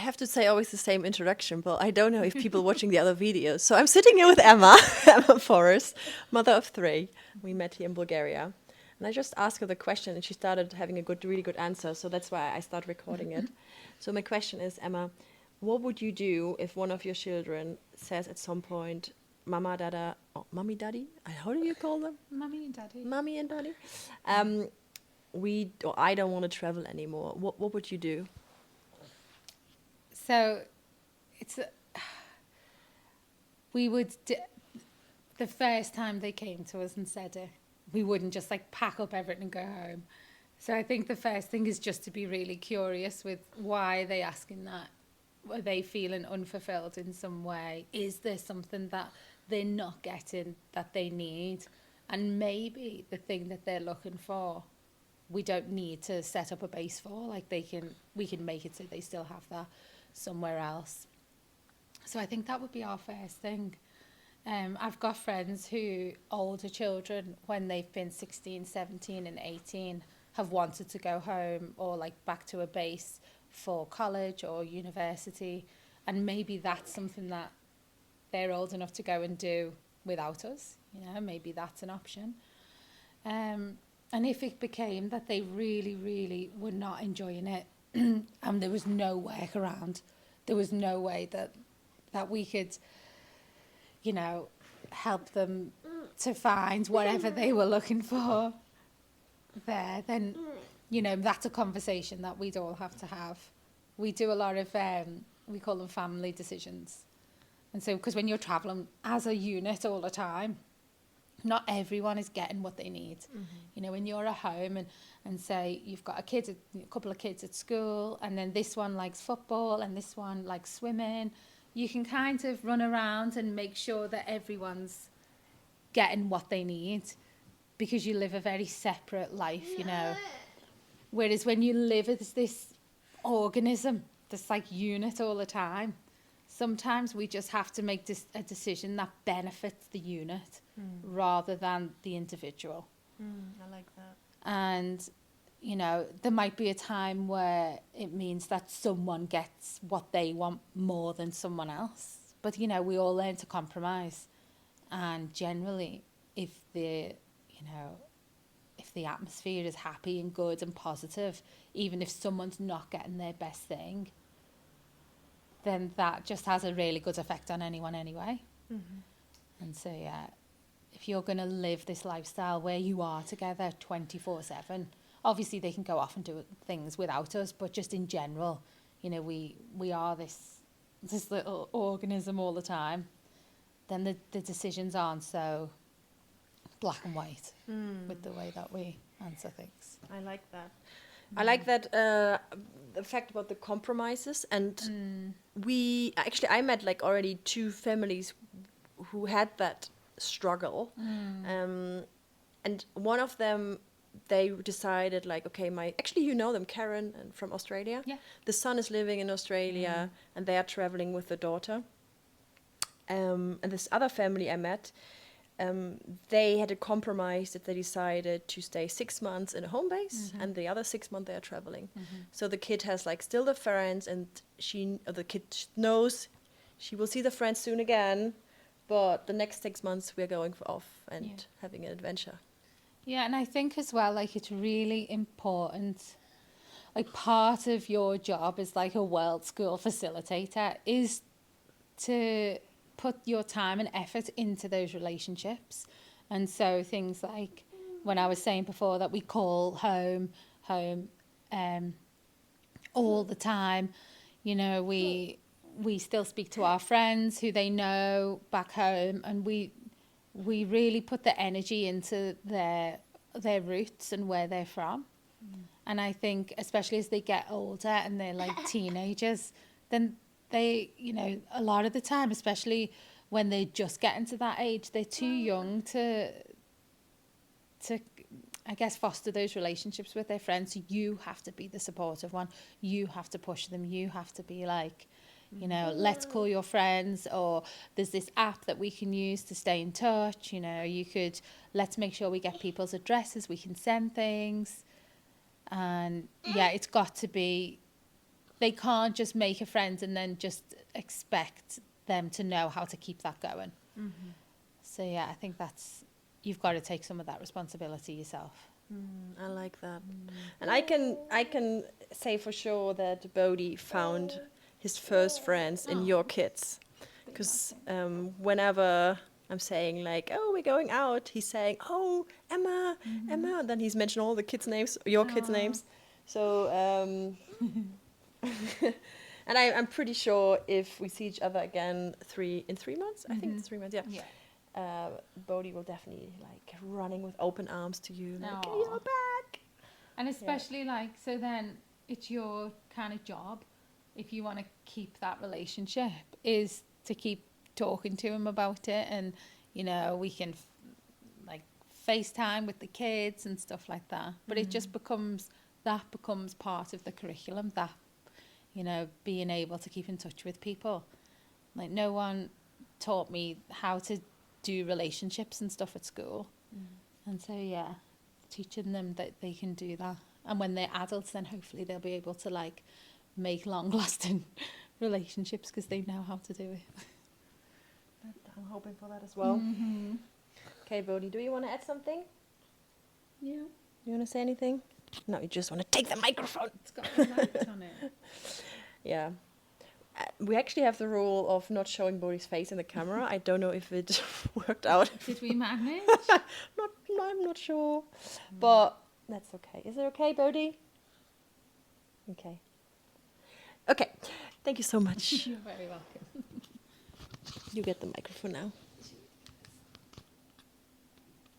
have to say always the same introduction, but I don't know if people watching the other videos. So I'm sitting here with Emma, Emma Forrest, mother of 3. We met here in Bulgaria. And I just asked her the question, and she started having a really good answer. So that's why I started recording it. So my question is, Emma, what would you do if one of your children says at some point, Mama, Dada, or Mommy, Daddy? How do you call them? Mummy and Daddy. Mommy and Daddy. I don't want to travel anymore. What would you do? So we would, the first time they came to us and said it, we wouldn't just like pack up everything and go home. So I think the first thing is just to be really curious with why are they asking that? Are they feeling unfulfilled in some way? Is there something that they're not getting that they need? And maybe the thing that they're looking for, we don't need to set up a base for. Like we can make it so they still have that somewhere else. So I think that would be our first thing. I've got friends who, older children, when they've been 16, 17 and 18, have wanted to go home or like back to a base for college or university. And maybe that's something that they're old enough to go and do without us. You know, maybe that's an option. And if it became that they really, really were not enjoying it and there was no workaround, there was no way that we could, you know, help them to find whatever they were looking for there, then, you know, that's a conversation that we'd all have to have. We do a lot of, we call them family decisions. And so, because when you're traveling as a unit all the time, not everyone is getting what they need. Mm-hmm. You know, when you're at home and say you've got a couple of kids at school, and then this one likes football and this one likes swimming, you can kind of run around and make sure that everyone's getting what they need, because you live a very separate life, you know. Whereas when you live as this organism, this like unit all the time, sometimes we just have to make a decision that benefits the unit rather than the individual. I like that. And, you know, there might be a time where it means that someone gets what they want more than someone else. But, you know, we all learn to compromise. And generally, if the atmosphere is happy and good and positive, even if someone's not getting their best thing, then that just has a really good effect on anyone anyway. Mm-hmm. And so, yeah, if you're going to live this lifestyle where you are together 24/7, obviously they can go off and do things without us, but just in general, you know, we are this little organism all the time, then the decisions aren't so black and white with the way that we answer things. I like that. I like that the fact about the compromises, and I met like already 2 families who had that struggle, and one of them, they decided like, okay, you know them, Karen and from Australia. Yeah. The son is living in Australia and they are traveling with the daughter. And this other family I met, they had a compromise that they decided to stay 6 months in a home base, and the other 6 months they are traveling. So the kid has like still the friends, and the kid knows she will see the friends soon again, but the next 6 months we're going off and having an adventure. Yeah, and I think as well, like, it's really important, like, part of your job as like a world school facilitator is to put your time and effort into those relationships. And so things like when I was saying before that we call home all the time, you know, we still speak to our friends who they know back home, and we really put the energy into their roots and where they're from. And I think especially as they get older and they're like teenagers, then they, you know, a lot of the time, especially when they're just getting to that age, they're too young to I guess foster those relationships with their friends. So you have to be the supportive one. You have to push them. You have to be like, you know, let's call your friends, or there's this app that we can use to stay in touch. You know, let's make sure we get people's addresses. We can send things. And yeah, it's got to be they can't just make a friend and then just expect them to know how to keep that going. So yeah, I think you've got to take some of that responsibility yourself. I like that. And I can say for sure that Bodhi found his first friends in your kids. Because whenever I'm saying like, oh, we're going out, he's saying, oh, Emma, Emma. And then he's mentioned all the kids' names, your kids' names. So, and I'm pretty sure if we see each other again in 3 months, I think it's 3 months, yeah. Bodhi will definitely like running with open arms to you, like, you're back. And especially like, so then it's your kind of job, if you want to keep that relationship, is to keep talking to him about it. And, you know, we can like FaceTime with the kids and stuff like that. But it just becomes part of the curriculum, that, you know, being able to keep in touch with people. Like, no one taught me how to do relationships and stuff at school. And so, yeah, teaching them that they can do that. And when they're adults, then hopefully they'll be able to, like, make long-lasting relationships because they know how to do it. I'm hoping for that as well. Okay, Bodhi, do you want to add something? Yeah. You want to say anything? No, you just want to take the microphone. It's got a light on it. Yeah. We actually have the rule of not showing Bodhi's face in the camera. I don't know if it worked out. Did we manage? I'm not sure. But that's okay. Is it okay, Bodhi? Okay. Okay. Thank you so much. You're very welcome. You get the microphone now.